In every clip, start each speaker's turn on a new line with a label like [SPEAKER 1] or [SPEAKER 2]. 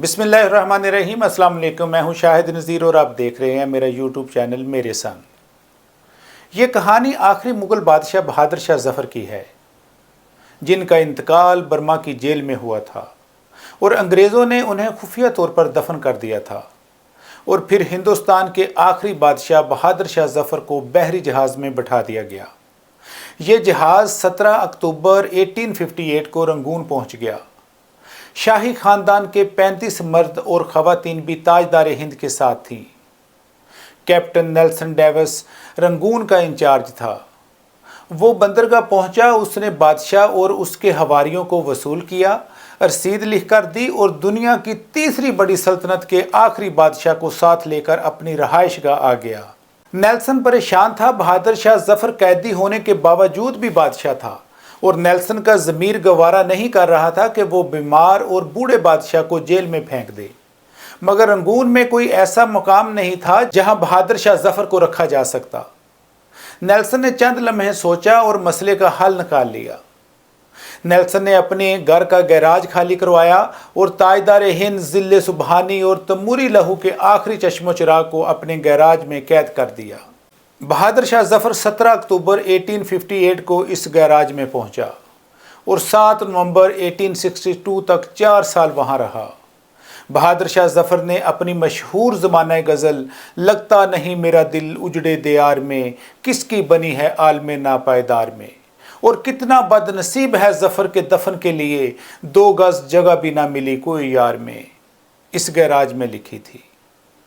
[SPEAKER 1] बिस्मिल्लाहिर्रहमानिर्रहीम। अस्सलाम वालेकुम। मैं हूं शाहिद नज़ीर और आप देख रहे हैं मेरा यूट्यूब चैनल मेरे संग। ये कहानी आखिरी मुग़ल बादशाह बहादुर शाह ज़फ़र की है, जिनका इंतकाल बर्मा की जेल में हुआ था और अंग्रेज़ों ने उन्हें खुफिया तौर पर दफन कर दिया था। और फिर हिंदुस्तान के आखिरी बादशाह बहादुर शाह ज़फ़र को बहरी जहाज़ में बैठा दिया गया। ये जहाज़ 17 अक्टूबर 1858 को रंगून पहुंच गया। शाही ख़ानदान के 35 मर्द और ख़वातीन भी ताजदार हिंद के साथ थीं। कैप्टन नेल्सन डेविस रंगून का इंचार्ज था। वो बंदरगाह पहुंचा, उसने बादशाह और उसके हवारियों को वसूल किया, रसीद लिख कर दी और दुनिया की तीसरी बड़ी सल्तनत के आखिरी बादशाह को साथ लेकर अपनी रहाइशगाह आ गया। नेल्सन परेशान था। बहादुर शाह ज़फ़र कैदी होने के बावजूद भी बादशाह था और नेल्सन का ज़मीर गवारा नहीं कर रहा था कि वो बीमार और बूढ़े बादशाह को जेल में फेंक दे। मगर रंगून में कोई ऐसा मकाम नहीं था जहां बहादुर शाह ज़फ़र को रखा जा सकता। नेल्सन ने चंद लम्हे सोचा और मसले का हल निकाल लिया। नेल्सन ने अपने घर का गैराज खाली करवाया और ताजदार हिंद ज़िले सुबहानी और तमूरी लहू के आखिरी चश्मो चिराग को अपने गैराज में कैद कर दिया। बहादुर शाह ज़फ़र 17 अक्टूबर 1858 को इस गैराज में पहुंचा और 7 नवंबर 1862 तक 4 साल वहां रहा। बहादुर शाह ज़फ़र ने अपनी मशहूर ज़माना गज़ल लगता नहीं मेरा दिल उजड़े दियार में, किसकी बनी है आलमे नापायदार में, और कितना बदनसीब है ज़फ़र के दफन के लिए, 2 गज़ जगह भी ना मिली कोई यार में, इस गैराज में लिखी थी।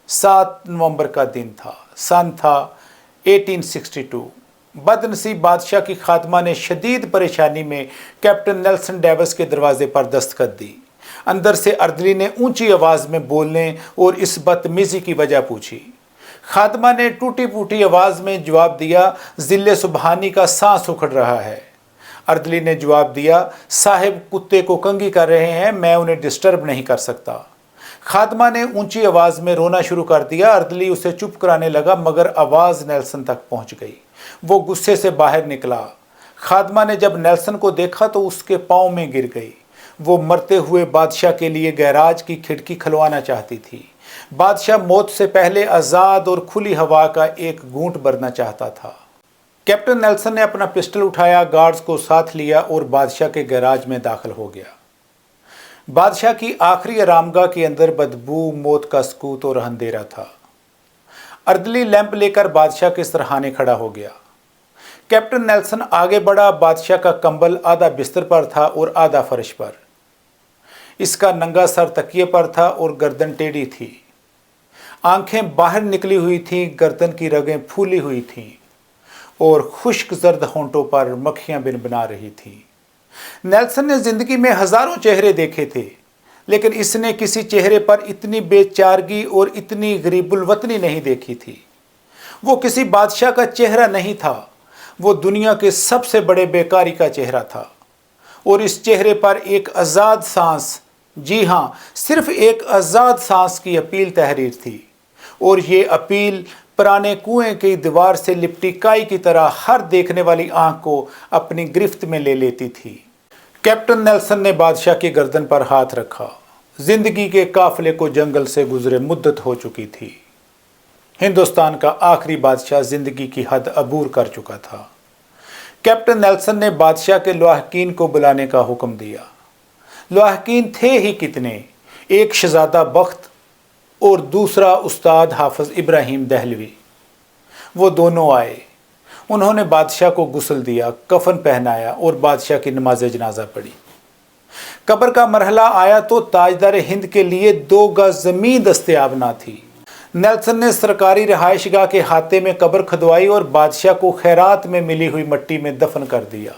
[SPEAKER 1] 7 नवंबर का दिन था, सन था 1862। बदनसीब बादशाह की खात्मा ने शदीद परेशानी में कैप्टन नेल्सन डेविस के दरवाजे पर दस्तखत दी। अंदर से अर्दली ने ऊंची आवाज़ में बोलने और इस बदतमीज़ी की वजह पूछी। खात्मा ने टूटी फूटी आवाज़ में जवाब दिया, ज़िले सुबहानी का सांस उखड़ रहा है। अर्दली ने जवाब दिया, साहिब कुत्ते को कंघी कर रहे हैं, मैं उन्हें डिस्टर्ब नहीं कर सकता। खात्मा ने ऊंची आवाज़ में रोना शुरू कर दिया। अर्दली उसे चुप कराने लगा मगर आवाज़ नेल्सन तक पहुंच गई। वो गुस्से से बाहर निकला। खात्मा ने जब नेल्सन को देखा तो उसके पाँव में गिर गई। वो मरते हुए बादशाह के लिए गैराज की खिड़की खुलवाना चाहती थी। बादशाह मौत से पहले आज़ाद और खुली हवा का एक घूंट भरना चाहता था। कैप्टन नेल्सन ने अपना पिस्टल उठाया, गार्ड्स को साथ लिया और बादशाह के गैराज में दाखिल हो गया। बादशाह की आखिरी आरामगाह के अंदर बदबू, मौत का सकूत और अंधेरा था। अर्दली लैंप लेकर बादशाह के सरहाने खड़ा हो गया। कैप्टन नेल्सन आगे बढ़ा। बादशाह का कंबल आधा बिस्तर पर था और आधा फर्श पर। इसका नंगा सर तकिए पर था और गर्दन टेढ़ी थी। आंखें बाहर निकली हुई थीं, गर्दन की रगें फूली हुई थीं और खुश्क जर्द होंठों पर मक्खियां बिनबिना रही थीं। नेल्सन ने जिंदगी में हजारों चेहरे देखे थे, लेकिन इसने किसी चेहरे पर इतनी बेचारगी और इतनी गरीबुल वतनी नहीं देखी थी। वो किसी बादशाह का चेहरा नहीं था, वो दुनिया के सबसे बड़े बेकारी का चेहरा था। और इस चेहरे पर एक आज़ाद सांस, जी हाँ, सिर्फ एक आज़ाद सांस की अपील तहरीर थी। और ये अपील पुराने कुएं की दीवार से लिपटी काई की तरह हर देखने वाली आंख को अपनी गिरफ्त में ले लेती थी। कैप्टन नेल्सन ने बादशाह की गर्दन पर हाथ रखा। जिंदगी के काफिले को जंगल से गुजरे मुद्दत हो चुकी थी। हिंदुस्तान का आखिरी बादशाह जिंदगी की हद अबूर कर चुका था। कैप्टन नेल्सन ने बादशाह के लवाहकीन को बुलाने का हुक्म दिया। लवाहकीन थे ही कितने, एक शहजादा बख्त और दूसरा उस्ताद हाफिज इब्राहिम दहलवी। वो दोनों आए। उन्होंने बादशाह को गुस्ल दिया, कफन पहनाया और बादशाह की नमाज जनाजा पढ़ी। कब्र का मरहला आया तो ताजदार हिंद के लिए 2 गज ज़मीन दस्तयाब ना थी। नेल्सन ने सरकारी रहायशगाह के हाथे में कब्र खुदवाई और बादशाह को खैरात में मिली हुई मिट्टी में दफन कर दिया।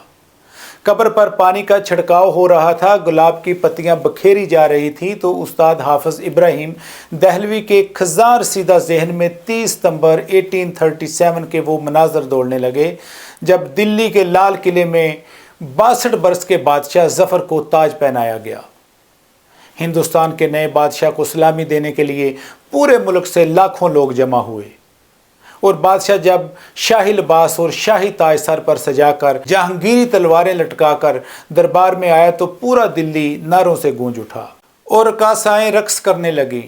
[SPEAKER 1] कब्र पर पानी का छिड़काव हो रहा था, गुलाब की पत्तियां बखेरी जा रही थी तो उस्ताद हाफिज इब्राहिम दहलवी के खजार सीधा जहन में 30 सितंबर 1837 के वो मनाजर दौड़ने लगे जब दिल्ली के लाल किले में 62 बरस के बादशाह ज़फ़र को ताज पहनाया गया। हिंदुस्तान के नए बादशाह को सलामी देने के लिए पूरे मुल्क से लाखों लोग जमा हुए और बादशाह जब शाही लिबास और शाही ताज सर पर सजाकर जहांगीरी तलवारें लटकाकर दरबार में आया तो पूरा दिल्ली नारों से गूंज उठा और रकासाएँ रक्स करने लगीं।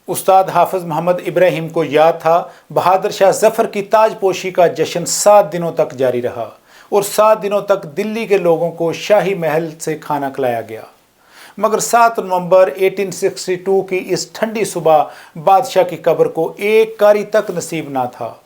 [SPEAKER 1] उस्ताद हाफिज मोहम्मद इब्राहिम को याद था, बहादुर शाह जफ़र की ताजपोशी का जश्न 7 दिनों तक जारी रहा और 7 दिनों तक दिल्ली के लोगों को शाही महल से खाना खिलाया गया। मगर 7 नवंबर 1862 की इस ठंडी सुबह बादशाह की कब्र को एक कारी तक नसीब ना था।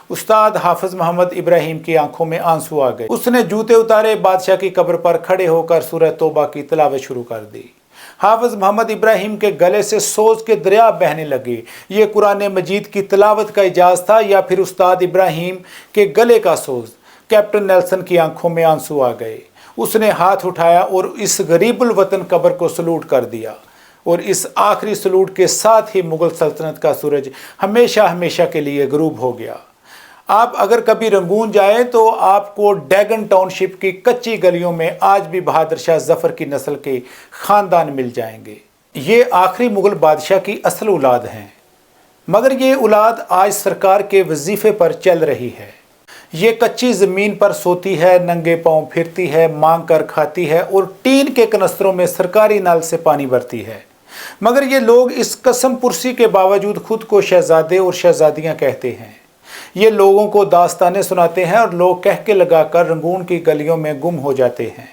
[SPEAKER 1] उस्ताद हाफिज मोहम्मद इब्राहिम की आंखों में आंसू आ गए। उसने जूते उतारे, बादशाह की कब्र पर खड़े होकर सूरह तौबा की तिलावत शुरू कर दी। हाफिज मोहम्मद इब्राहिम के गले से सोज के दरिया बहने लगे। ये कुरान मजीद की तिलावत का इजाज़ था या फिर उस्ताद इब्राहिम के गले का सोज? कैप्टन नेल्सन की आंखों में आंसू आ गए। उसने हाथ उठाया और इस गरीबुल वतन कब्र को सलूट कर दिया और इस आखिरी सलूट के साथ ही मुगल सल्तनत का सूरज हमेशा हमेशा के लिए गरूब हो गया। आप अगर कभी रंगून जाए तो आपको डैगन टाउनशिप की कच्ची गलियों में आज भी बहादुर शाह जफ़र की नस्ल के ख़ानदान मिल जाएंगे। ये आखिरी मुग़ल बादशाह की असल औलाद हैं, मगर ये औलाद आज सरकार के वजीफ़े पर चल रही है। ये कच्ची ज़मीन पर सोती है, नंगे पाँव फिरती है, मांग कर खाती है और टीन के कनस्तरों में सरकारी नल से पानी भरती है। मगर ये लोग इस कसम पुरसी के बावजूद खुद को शहजादे और शहजादियाँ कहते हैं। ये लोगों को दास्तानें सुनाते हैं और लोग कह के लगाकर रंगून की गलियों में गुम हो जाते हैं।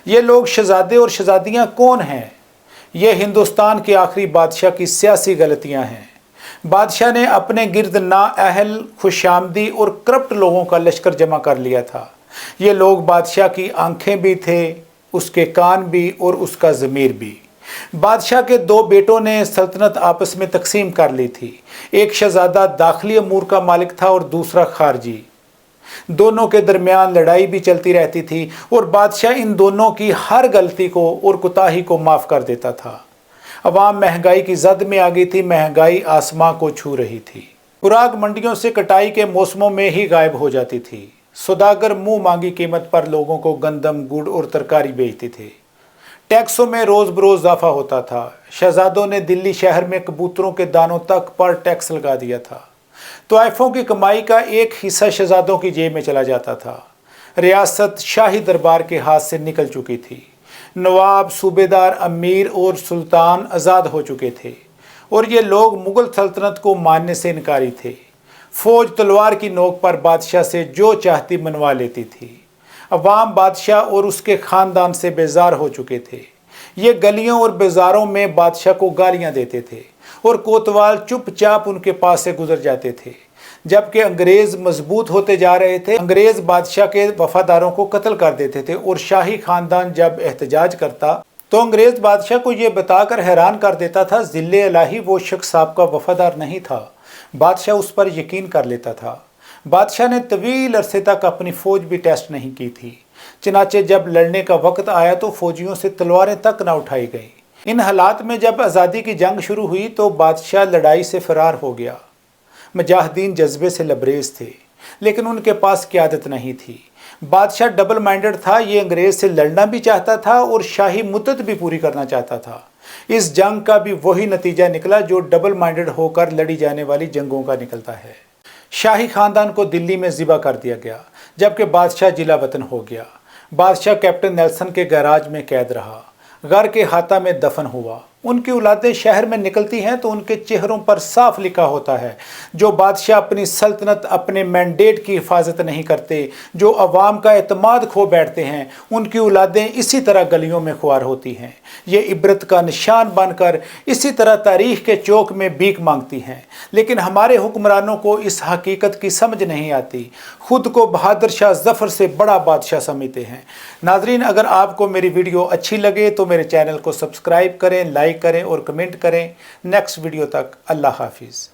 [SPEAKER 1] ये लोग शहजादे और शहजादियाँ कौन हैं? ये हिंदुस्तान के आखिरी बादशाह की सियासी गलतियाँ हैं। बादशाह ने अपने गिर्द नाअहल, खुशामदी और करप्ट लोगों का लश्कर जमा कर लिया था। ये लोग बादशाह की आंखें भी थे, उसके कान भी और उसका ज़मीर भी। बादशाह के 2 बेटों ने सल्तनत आपस में तकसीम कर ली थी। एक शहजादा दाखिली अमूर का मालिक था और दूसरा खारजी। दोनों के दरमियान लड़ाई भी चलती रहती थी और बादशाह इन दोनों की हर गलती को और कोताही को माफ़ कर देता था। अवाम महंगाई की जद में आ गई थी, महंगाई आसमां को छू रही थी। खुराक मंडियों से कटाई के मौसमों में ही गायब हो जाती थी। सौदागर मुंह मांगी कीमत पर लोगों को गंदम, गुड़ और तरकारी बेचते थे। टैक्सों में रोज़ बरोज़ इजाफा होता था। शहजादों ने दिल्ली शहर में कबूतरों के दानों तक पर टैक्स लगा दिया था। तोहफ़ों की कमाई का एक हिस्सा शहजादों की जेब में चला जाता था। रियासत शाही दरबार के हाथ से निकल चुकी थी। नवाब, सूबेदार, अमीर और सुल्तान आज़ाद हो चुके थे और ये लोग मुग़ल सल्तनत को मानने से इनकारी थे। फ़ौज तलवार की नोक पर बादशाह से जो चाहती मनवा लेती थी। अवाम बादशाह और उसके ख़ानदान से बेजार हो चुके थे। ये गलियों और बाज़ारों में बादशाह को गालियां देते थे और कोतवाल चुपचाप उनके पास से गुजर जाते थे। जबकि अंग्रेज़ मजबूत होते जा रहे थे, अंग्रेज़ बादशाह के वफादारों को कत्ल कर देते थे और शाही ख़ानदान जब एहतजाज करता तो अंग्रेज़ बादशाह को ये बताकर हैरान कर देता था ज़िल्ले इलाही वो शख्स आपका वफादार नहीं था। बादशाह उस पर यकीन कर लेता था। बादशाह ने तवील अरसे तक अपनी फ़ौज भी टेस्ट नहीं की थी। चनाचे जब लड़ने का वक्त आया तो फ़ौजियों से तलवारें तक न उठाई गई। इन हालात में जब आज़ादी की जंग शुरू हुई तो बादशाह लड़ाई से फ़रार हो गया। मुजाहिदीन जज्बे से लबरेज थे, लेकिन उनके पास क़यादत नहीं थी। बादशाह डबल माइंडेड था। ये अंग्रेज़ से लड़ना भी चाहता था और शाही मुद्दत भी पूरी करना चाहता था। इस जंग का भी वही नतीजा निकला जो डबल माइंडेड होकर लड़ी जाने वाली जंगों का निकलता है। शाही ख़ानदान को दिल्ली में ज़िबा कर दिया गया, जबकि बादशाह जिला वतन हो गया। बादशाह कैप्टन नेल्सन के गैराज में कैद रहा, घर के हाथा में दफन हुआ। उनकी औलादें शहर में निकलती हैं तो उनके चेहरों पर साफ लिखा होता है, जो बादशाह अपनी सल्तनत, अपने मैंडेट की हिफाजत नहीं करते, जो अवाम का एतमाद खो बैठते हैं, उनकी औलादें इसी तरह गलियों में खुआर होती हैं। ये इबरत का निशान बनकर इसी तरह तारीख़ के चौक में भीख मांगती हैं। लेकिन हमारे हुक्मरानों को इस हकीकत की समझ नहीं आती, खुद को बहादुर शाह जफ़र से बड़ा बादशाह समझते हैं। नाजरीन, अगर आपको मेरी वीडियो अच्छी लगे तो मेरे चैनल को सब्सक्राइब करें, लाइक करें और कमेंट करें। नेक्स्ट वीडियो तक अल्लाह हाफिज़।